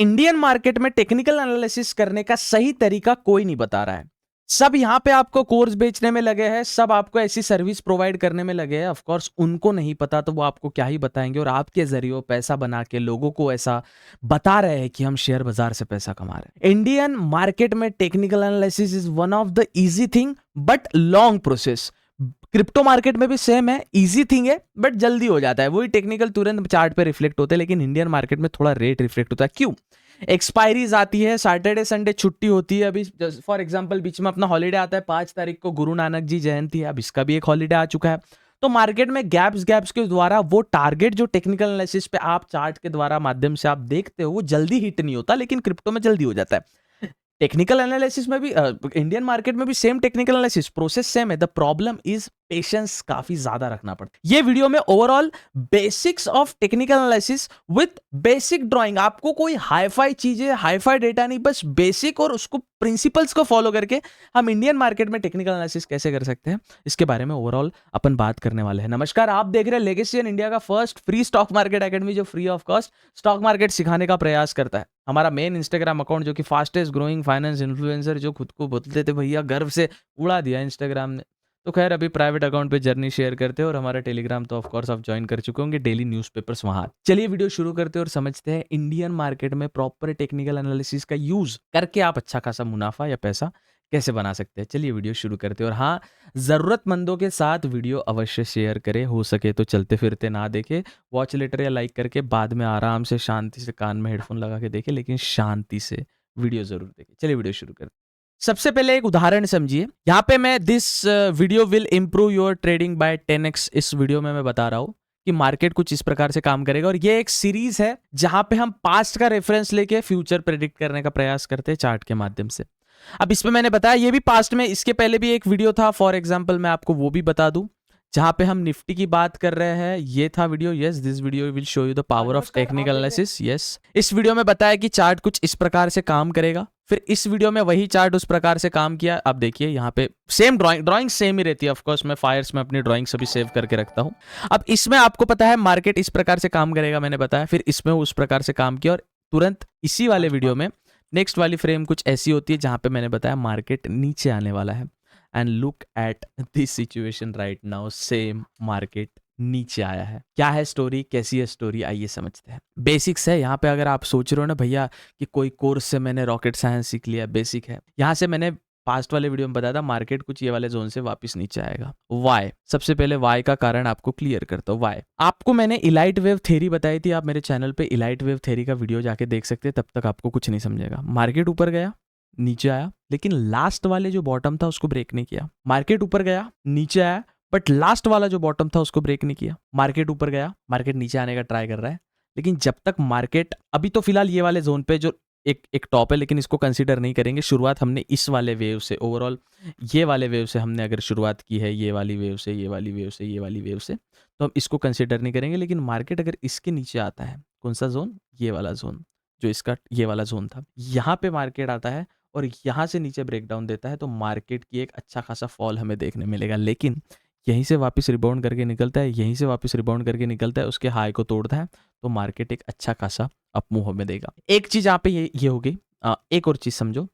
Indian market में technical analysis करने का सही तरीका कोई नहीं बता रहा है। सब यहां पे आपको कोर्स बेचने में लगे हैं, सब आपको ऐसी सर्विस प्रोवाइड करने में लगे हैं। ऑफ कोर्स उनको नहीं पता तो वो आपको क्या ही बताएंगे, और आपके जरिए पैसा बना के लोगों को ऐसा बता रहे हैं कि हम शेयर बाजार से पैसा कमा रहे हैं। इंडियन मार्केट में technical analysis is one of the easy thing but long process. Crypto market में भी सेम है, इजी थिंग है बट जल्दी हो जाता है। वही टेक्निकल तुरंत चार्ट पे रिफ्लेक्ट होते हैं, लेकिन इंडियन मार्केट में थोड़ा रेट रिफ्लेक्ट होता है। क्यों? एक्सपायरीज आती है, सैटरडे संडे छुट्टी होती है। अभी फॉर एग्जांपल बीच में अपना हॉलीडे आता है, 5 तारीख को गुरु नानक जी जयंती है, अब इसका भी एक हॉलीडे आ चुका है। तो मार्केट में गैप्स के द्वारा वो टारगेट जो टेक्निकल एनालिसिस पे आप चार्ट के द्वारा माध्यम से आप देखते हो वो जल्दी हिट नहीं होता, लेकिन क्रिप्टो में जल्दी हो जाता है। टेक्निकल एनालिसिस में भी इंडियन मार्केट में भी same technical analysis process same है। द प्रॉब्लम इज पेशेंस काफी ज्यादा रखना पड़ता है। ये वीडियो में overall basics of technical analysis with basic drawing, आपको कोई हाईफाई चीजें हाईफाई डेटा नहीं, बस बेसिक और उसको प्रिंसिपल्स को फॉलो करके हम इंडियन मार्केट में टेक्निकल एनालिसिस कैसे कर सकते हैं, इसके बारे में ओवरऑल अपन बात करने वाले हैं। नमस्कार, आप देख रहे हैं लेगेसी इंडिया का first free stock market academy, जो free of cost stock market सिखाने का प्रयास करता है। हमारा मेन इंस्टाग्राम अकाउंट जो कि फास्टेस्ट ग्रोइंग फाइनेंस इन्फ्लुएंसर, जो खुद को बोलते थे भैया गर्व से उड़ा दिया इंस्टाग्राम ने, तो खैर अभी प्राइवेट अकाउंट पे जर्नी शेयर करते हैं। और हमारा टेलीग्राम तो ऑफ कोर्स आप ज्वाइन कर चुके होंगे, डेली न्यूज़पेपर्स वहां। चलिए वीडियो शुरू करते हैं और समझते हैं इंडियन मार्केट में प्रॉपर टेक्निकल एनालिसिस का यूज करके आप अच्छा खासा मुनाफा या पैसा कैसे बना सकते हैं। चलिए वीडियो शुरू करते हैं। और हाँ, जरूरतमंदों के साथ वीडियो अवश्य शेयर करें, हो सके तो चलते फिरते ना देखे, वॉच लेटर या लाइक करके बाद में आराम से शांति से कान में हेडफोन लगा के देखे, लेकिन शांति से वीडियो जरूर देखें। चलिए वीडियो शुरू करते हैं। सबसे पहले एक उदाहरण समझिए। यहाँ पे मैं this video will improve your trading by 10x, इस वीडियो में मैं बता रहा हूँ कि मार्केट कुछ इस प्रकार से काम करेगा। और ये एक सीरीज है जहां पे हम पास्ट का रेफरेंस लेके फ्यूचर प्रेडिक्ट करने का प्रयास करते हैं चार्ट के माध्यम से। अब इसमें मैंने बताया ये भी पास्ट में, इसके पहले भी एक वीडियो था, फॉर एग्जांपल मैं आपको वो भी बता दूं, जहां पे हम निफ्टी की बात कर रहे हैं। ये था video, yes, this video will show you the power of technical analysis. Yes, इस वीडियो में बताया कि चार्ट कुछ इस प्रकार से काम करेगा। फिर इस वीडियो में वही चार्ट उस प्रकार से काम किया। अब देखिए यहाँ पे सेम ड्राइंग सेम ही रहती है। ऑफ कोर्स मैं फायर्स में अपनी ड्राइंग सभी सेव करके रखता हूँ। अब इसमें आपको पता है मार्केट इस प्रकार से काम करेगा, मैंने बताया। फिर इसमें उस प्रकार से काम किया, और तुरंत इसी वाले वीडियो में नेक्स्ट वाली फ्रेम कुछ ऐसी होती है जहां पे मैंने बताया मार्केट नीचे आने वाला है। And look at this situation right now, same market नीचे आया है। क्या है स्टोरी, कैसी है स्टोरी, आइए समझते हैं। बेसिक्स है यहाँ पे। अगर आप सोच रहे हो ना भैया कि कोई कोर्स से मैंने रॉकेट साइंस सीख लिया, बेसिक है। यहाँ से मैंने पास्ट वाले वीडियो में बताया था मार्केट कुछ ये वाले जोन से वापस नीचे आएगा। वाई, सबसे पहले वाई का कारण आपको क्लियर करता हूँ। वाई, आपको मैंने इलाइट वेव थ्योरी बताई थी, आप मेरे चैनल पे इलाइट वेव थ्योरी का वीडियो जाके देख सकते हैं, तब तक आपको कुछ नहीं समझेगा। मार्केट ऊपर गया, नीचे आया, लेकिन लास्ट वाले जो बॉटम था उसको ब्रेक नहीं किया। मार्केट ऊपर गया, नीचे आया, बट लास्ट वाला जो बॉटम था उसको ब्रेक नहीं किया। मार्केट ऊपर गया, मार्केट नीचे आने का ट्राई कर रहा है, लेकिन जब तक मार्केट, अभी तो फिलहाल ये वाले जोन पे जो एक टॉप है, लेकिन इसको कंसीडर नहीं करेंगे। शुरुआत हमने इस वाले वेव से, ओवरऑल ये वाले वेव से हमने अगर शुरुआत की है, ये वाली वेव से, ये वाली वेव से, ये वाली वेव से, तो हम इसको कंसीडर नहीं करेंगे। लेकिन मार्केट अगर इसके नीचे आता है, कौन सा जोन, ये वाला जोन, जो इसका ये वाला जोन था, यहाँ पे मार्केट आता है और यहाँ से नीचे ब्रेकडाउन देता है, तो मार्केट की एक अच्छा खासा फॉल हमें देखने मिलेगा। लेकिन यहीं से वापस रिबाउंड करके निकलता है, यहीं से वापस रिबाउंड करके निकलता है, उसके हाई को तोड़ता है, तो मार्केट एक अच्छा खासा अपमूव हमें देगा। एक चीज यहाँ पे ये हो गई। एक और चीज समझो,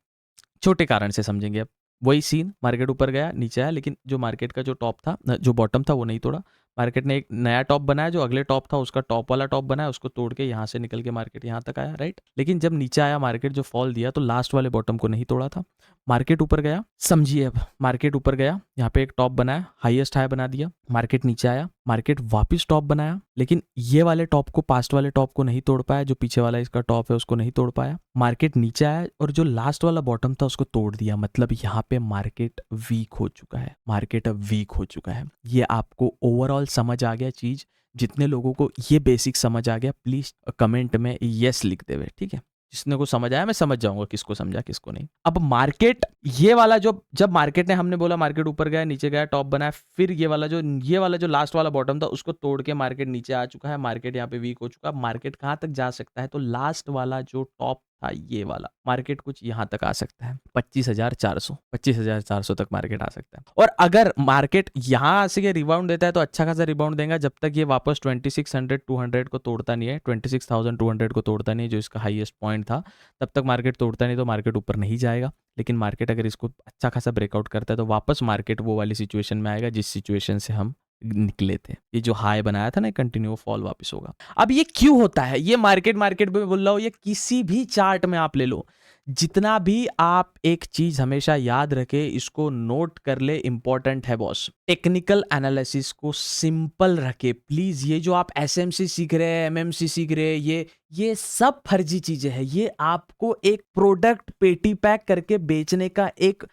छोटे कारण से समझेंगे अब। वही सीन, मार्केट ऊपर गया, नीचे आया, लेकिन जो मार्केट का जो टॉप था, जो बॉटम था, वो नहीं तोड़ा। मार्केट ने एक नया टॉप बनाया, जो अगले टॉप था उसका टॉप वाला टॉप बनाया, उसको तोड़ के यहाँ से निकल के मार्केट यहाँ तक आया, राइट। लेकिन जब नीचे आया मार्केट, जो फॉल दिया, तो लास्ट वाले बॉटम को नहीं तोड़ा था। मार्केट ऊपर गया, समझिए अब, मार्केट ऊपर गया, यहाँ पे एक टॉप बनाया, हाईएस्ट हाई बना दिया। मार्केट नीचे आया, मार्केट वापस टॉप बनाया, लेकिन ये वाले टॉप को, पास्ट वाले टॉप को नहीं तोड़ पाया। जो पीछे वाला इसका टॉप है उसको नहीं तोड़ पाया। मार्केट नीचे आया और जो लास्ट वाला बॉटम था उसको तोड़ दिया। मतलब यहाँ पे मार्केट वीक हो चुका है, मार्केट अब वीक हो चुका है। ये आपको ओवरऑल समझ आ गया चीज? जितने लोगों को ये बेसिक समझ आ गया, प्लीज कमेंट में यस लिख देवे, ठीक है। जिसने को समझ आया मैं समझ जाऊंगा किसको समझा किसको नहीं। अब मार्केट ये वाला जो, जब मार्केट ने, हमने बोला मार्केट ऊपर गया, नीचे गया, टॉप बनाया, फिर ये वाला जो लास्ट वाला बॉटम था उसको तोड़ के मार्केट नीचे आ चुका है। मार्केट यहाँ पे वीक हो चुका है। मार्केट कहाँ तक जा सकता है? तो लास्ट वाला जो टॉप था ये वाला, मार्केट कुछ यहाँ तक आ सकता है 25,400 तक मार्केट आ सकता है। और अगर मार्केट यहाँ से रिबाउंड देता है तो अच्छा खासा रिबाउंड देगा, जब तक ये वापस 2600-200 को तोड़ता नहीं है, 26,200 को तोड़ता नहीं है जो इसका हाईएस्ट पॉइंट था, तब तक मार्केट तोड़ता नहीं तो मार्केट ऊपर नहीं जाएगा। लेकिन मार्केट अगर इसको अच्छा खासा ब्रेकआउट करता है तो वापस मार्केट वो वाली सिचुएशन में आएगा जिस सिचुएशन से हम निकले थे। ये जो हाई बनाया था ना, कंटिन्यू फॉल वापस होगा। अब ये क्यों होता है, ये मार्केट में बोल रहा हूँ, ये किसी भी चार्ट में आप ले लो, जितना भी आप एक चीज हमेशा याद रखे, इसको नोट कर ले, इंपॉर्टेंट है बॉस, टेक्निकल एनालिसिस को सिंपल रखे प्लीज। ये जो आप एसएमसी सीख रहे हैं, एमएमसी सीख रहे हैं, ये सब फर्जी चीजें हैं। ये आपको एक प्रोडक्ट पेटी पैक करके बेचने का एक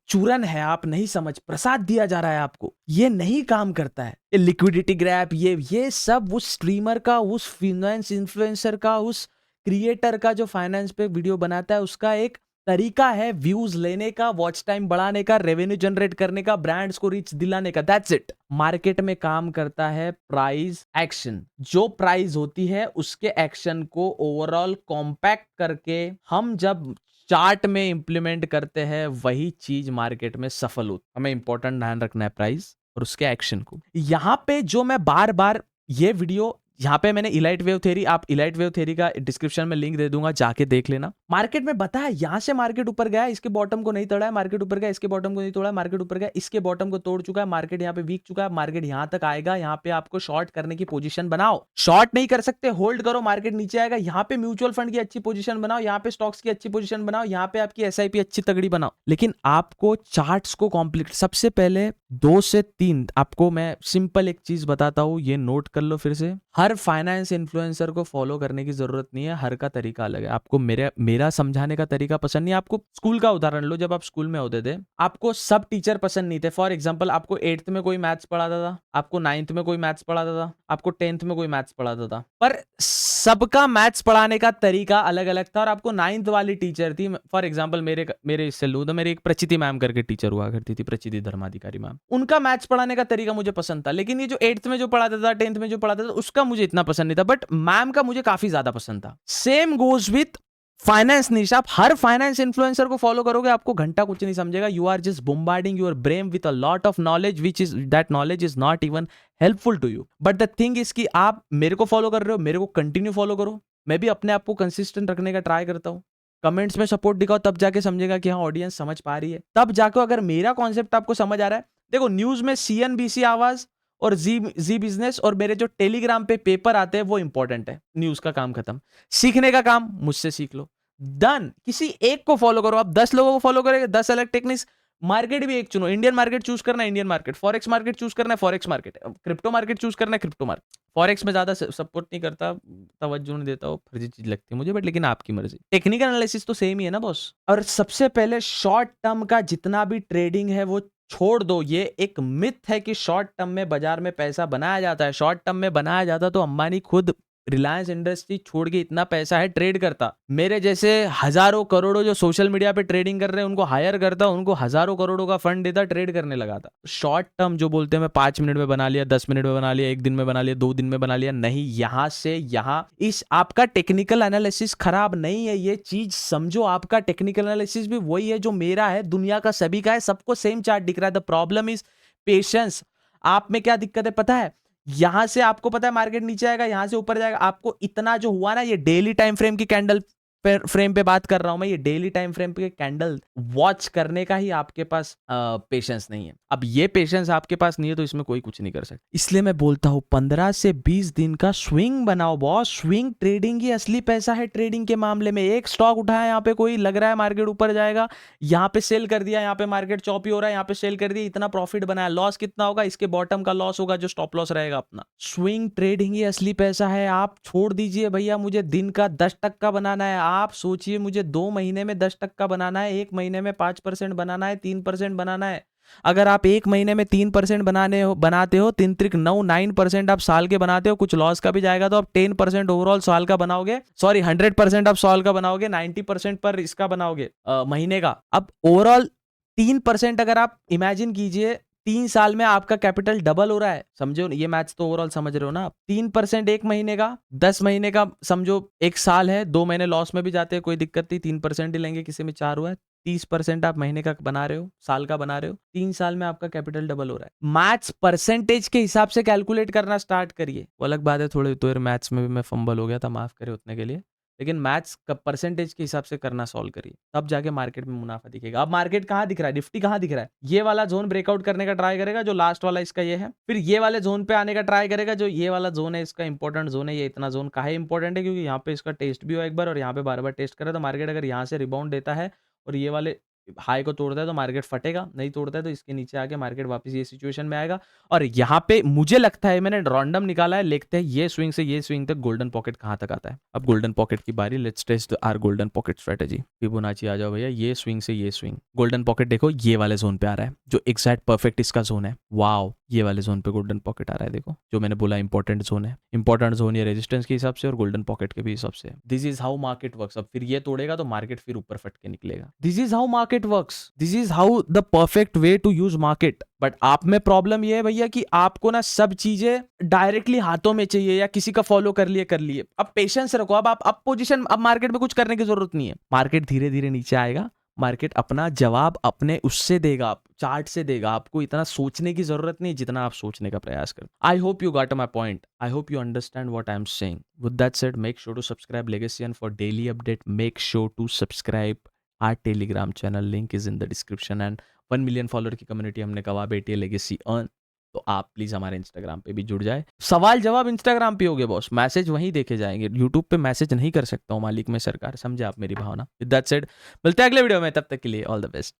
चूरन है, आप नहीं समझ, प्रसाद दिया जा रहा है आपको, ये नहीं काम करता है। ये लिक्विडिटी ग्रैप, ये सब उस स्ट्रीमर का, उस फाइनेंस इन्फ्लुएंसर का, उस क्रिएटर का जो फाइनेंस पे वीडियो बनाता है, उसका एक तरीका है व्यूज लेने का, वॉच टाइम बढ़ाने का, रेवेन्यू जनरेट करने का, ब्रांड्स को रीच दिलाने का, दैट्स इट। मार्केट में काम करता है प्राइस एक्शन। जो प्राइस होती है उसके एक्शन को ओवरऑल कॉम्पैक्ट करके हम जब चार्ट में इंप्लीमेंट करते हैं, वही चीज मार्केट में सफल होती। हमें इंपॉर्टेंट ध्यान रखना है प्राइस और उसके एक्शन को। यहां पे जो मैं बार बार ये वीडियो, यहाँ पे मैंने इलाइट वेव थ्योरी, आप इलाइट वेव थ्योरी का डिस्क्रिप्शन में लिंक दे दूंगा, जाके देख लेना। मार्केट में बता है, यहां से मार्केट ऊपर गया, इसके बॉटम को नहीं तोड़ा है, मार्केट ऊपर गया, इसके बॉटम को नहीं तोड़ा है, मार्केट ऊपर गया, इसके बॉटम को तोड़ चुका है, मार्केट यहाँ पे वीक चुका है, मार्केट यहाँ तक आएगा, यहाँ पे आपको शॉर्ट करने की पोजीशन बनाओ। शॉर्ट नहीं कर सकते, होल्ड करो, मार्केट नीचे आएगा, यहाँ पे म्यूचुअल फंड की अच्छी पोजीशन बनाओ, यहाँ पे स्टॉक्स की अच्छी पोजीशन बनाओ, यहाँ पे आपकी एसआईपी अच्छी तगड़ी बनाओ। लेकिन आपको चार्ट्स को कॉम्प्लीट, सबसे पहले 2 से 3 आपको मैं सिंपल एक चीज बताता हूं, ये नोट कर लो फिर से। हर फाइनेंस इन्फ्लुएंसर को फॉलो करने की जरूरत नहीं है, हर का तरीका अलग है। आपको मेरा समझाने का तरीका पसंद नहीं है, आपको स्कूल का उदाहरण लो, जब आप स्कूल में होते थे आपको सब टीचर पसंद नहीं थे। फॉर एग्जांपल, आपको 8th में कोई मैथ्स पढ़ाता था, आपको 9th में कोई मैथ्स पढ़ाता था, आपको 10th में कोई मैथ्स पढ़ाता था, पर सबका मैथ्स पढ़ाने का तरीका अलग अलग था। और आपको 9th वाली टीचर थी, फॉर एग्जाम्पल मेरे इससे लू तो मेरी एक प्रचिति मैम करके टीचर हुआ करती थी, प्रचिति धर्माधिकारी मैम, उनका मैथ्स पढ़ाने का तरीका मुझे पसंद था। लेकिन ये जो 8th में जो पढ़ाता था, 10th में जो पढ़ाता था, उसका मुझे इतना पसंद नहीं था, बट मैम का मुझे काफी ज्यादा पसंद था। सेम गोज विथ फाइनेंस निश। आप हर फाइनेंस इन्फ्लुएंसर को फॉलो करोगे, आपको घंटा कुछ नहीं समझेगा। You are just bombarding your brain with a lot of knowledge which is that knowledge is not even helpful to you. But the thing is कि आप मेरे को फॉलो कर रहे हो, मेरे को कंटिन्यू फॉलो करो। मैं भी अपने आप को कंसिस्टेंट रखने का ट्राई करता हूं। कमेंट्स में सपोर्ट दिखाओ, तब जाके समझेगा कि हाँ ऑडियंस समझ पा रही है, तब जाके अगर मेरा कॉन्सेप्ट आपको समझ आ रहा है। देखो न्यूज में CNBC आवाज और जी बिजनेस और मेरे जो टेलीग्राम पे पेपर आते हैं वो इंपॉर्टेंट है। न्यूज का काम खत्म, सीखने का काम मुझसे सीख लो, डन। किसी एक को फॉलो करो, आप 10 लोगों को फॉलो करेंगे, 10 अलग टेक्निक्स। मार्केट भी एक चुनो, इंडियन मार्केट चूज करना है Indian market, forex market choose करना है forex market, crypto market choose करना है क्रिप्टो मार्केट। फॉरेक्स में ज्यादा सपोर्ट नहीं करता, तवज्जो नहीं देता, वो फर्जी चीज लगती है मुझे, बट लेकिन आपकी मर्जी। टेक्निकल एनालिसिस तो सेम ही है ना बॉस। और सबसे पहले शॉर्ट टर्म का जितना भी ट्रेडिंग है वो छोड़ दो। ये एक मिथ है कि शॉर्ट टर्म में बाजार में पैसा बनाया जाता है। शॉर्ट टर्म में बनाया जाता तो अंबानी खुद रिलायंस इंडस्ट्री छोड़ के इतना पैसा है ट्रेड करता। मेरे जैसे हजारों करोड़ों जो सोशल मीडिया पे ट्रेडिंग कर रहे हैं उनको हायर करता, उनको हजारों करोड़ों का फंड देता, ट्रेड करने लगा था। शॉर्ट टर्म जो बोलते हैं मैं 5 मिनट में बना लिया, 10 मिनट में बना लिया, 1 दिन में बना लिया, 2 दिन में बना लिया, नहीं। यहां से यहां इस आपका टेक्निकल एनालिसिस खराब नहीं है, ये चीज समझो। आपका टेक्निकल एनालिसिस भी वही है जो मेरा है, दुनिया का सभी का है, सबको सेम चार्ट दिख रहा है। The problem is patience. आप में क्या दिक्कत है पता है? यहां से आपको पता है मार्केट नीचे आएगा, यहां से ऊपर जाएगा। आपको इतना जो हुआ ना, ये डेली टाइम फ्रेम की कैंडल फ्रेम पे बात कर रहा हूं मैं, ये डेली टाइम फ्रेम पे कैंडल वॉच करने का ही आपके पास पेशेंस नहीं है। अब ये पेशेंस आपके पास नहीं है तो इसमें कोई कुछ नहीं कर सकता। इसलिए मैं बोलता हूं 15 से 20 दिन का स्विंग बनाओ बॉस। स्विंग ट्रेडिंग ही असली पैसा है ट्रेडिंग के मामले में। एक स्टॉक उठाया, यहाँ पे कोई लग रहा है मार्केट ऊपर जाएगा, यहाँ पे सेल कर दिया, यहाँ पे मार्केट चॉपी हो रहा है, यहाँ पे सेल कर दिया, इतना प्रॉफिट बनाया। लॉस कितना होगा? इसके बॉटम का लॉस होगा जो स्टॉप लॉस रहेगा अपना। स्विंग ट्रेडिंग ही असली पैसा है। आप छोड़ दीजिए भैया मुझे दिन का 10% बनाना है। आप सोचिए मुझे 2 महीने में 10% बनाना है, 1 महीने में 5% बनाना है, 3% बनाना है। अगर आप 1 महीने में 3% बनाते हो, 3 त्रिक 9, 9% आप साल के बनाते हो, कुछ लॉस का भी जाएगा तो आप 10% ओवरऑल साल का बनाओगे। सॉरी 100% आप साल का बनाओगे, 90% पर इसका बनाओगे महीने का। अब ओवरऑल 3% अगर आप इमेजिन कीजिए, 3 साल में आपका कैपिटल डबल हो रहा है। समझो ये मैथ्स तो ओवरऑल समझ रहे हो ना आप। 3% एक महीने का, 10 महीने का समझो 1 साल है, 2 महीने लॉस में भी जाते हैं कोई दिक्कत नहीं, 3% ही लेंगे, किसी में 4 हुआ है, 30% आप महीने का बना रहे हो, साल का बना रहे हो, 3 साल में आपका कैपिटल डबल हो रहा है। मैथ्स परसेंटेज के हिसाब से कैलकुलेट करना स्टार्ट करिए। वो अलग बात है, थोड़े तो मैथ्स में भी मैं फंबल हो गया था, माफ करे उतने के लिए, लेकिन मैथ्स का परसेंटेज के हिसाब से करना सॉल्व करिए, तब जाके मार्केट में मुनाफा दिखेगा। अब मार्केट कहाँ दिख रहा है, निफ्टी कहाँ दिख रहा है, ये वाला जोन ब्रेकआउट करने का ट्राई करेगा, जो लास्ट वाला इसका ये है, फिर ये वाले जोन पे आने का ट्राई करेगा, जो ये वाला जोन है इसका इंपॉर्टेंट जोन है। ये इतना जोन काहे इंपॉर्टेंट है, क्योंकि यहाँ पे इसका टेस्ट भी हो एक बार और यहाँ पे बार बार टेस्ट करे, तो मार्केट अगर यहाँ से रिबाउंड देता है और ये वाले हाई को तोड़ता है तो मार्केट फटेगा, नहीं तोड़ता है तो इसके नीचे आके मार्केट वापस ये सिचुएशन में आएगा। और यहाँ पे मुझे लगता है, मैंने रैंडम निकाला है, देखते हैं ये स्विंग से ये स्विंग तक गोल्डन पॉकेट कहाँ तक आता है। अब गोल्डन पॉकेट की बारी, let's test our golden pocket strategy. Fibonacci आ जाओ भैया, ये स्विंग से ये स्विंग, गोल्डन पॉकेट देखो ये वाले जोन पे आ रहा है, जो एग्जैक्ट परफेक्ट इसका जोन है। वाओ, ये वाले जोन पे गोल्डन पॉकेट आ रहा है, देखो जो मैंने बोला इंपॉर्टेंट जोन है, इंपॉर्टेंट जोन ये रेजिस्टेंस के हिसाब से और गोल्डन पॉकेट के भी हिसाब से। This is how market works. अब फिर ये तोड़ेगा तो मार्केट फिर ऊपर फट के निकलेगा। This is how market works, this is how the perfect way to use market. But आप में प्रॉब्लम ये है भैया कि आपको ना सब चीजें डायरेक्टली हाथों में चाहिए, या किसी का फॉलो कर लिए। अब पेशेंस रखो, अब पोजीशन, अब मार्केट में कुछ करने की जरूरत नहीं है, मार्केट धीरे धीरे नीचे आएगा, मार्केट अपना जवाब अपने उससे देगा, चार्ट से देगा। आपको इतना सोचने की जरूरत नहीं जितना आप सोचने का प्रयास करो। I hope you got my point, I hope you understand what I am saying. With that said, make sure to subscribe Legacy for daily update. Make sure to subscribe our Telegram channel, link is in the description. And 1 million follower की community हमने कवा बैठी है legacy earn, तो आप please हमारे Instagram पे भी जुड़ जाए। सवाल जवाब इंस्टाग्राम पे होगे बॉस, मैसेज वहीं देखे जाएंगे, यूट्यूब पे मैसेज नहीं कर सकता हूँ, मालिक में सरकार, समझे आप मेरी भावना। विद दैट सेड, मिलते हैं अगले वीडियो में, तब तक के लिए ऑल द बेस्ट।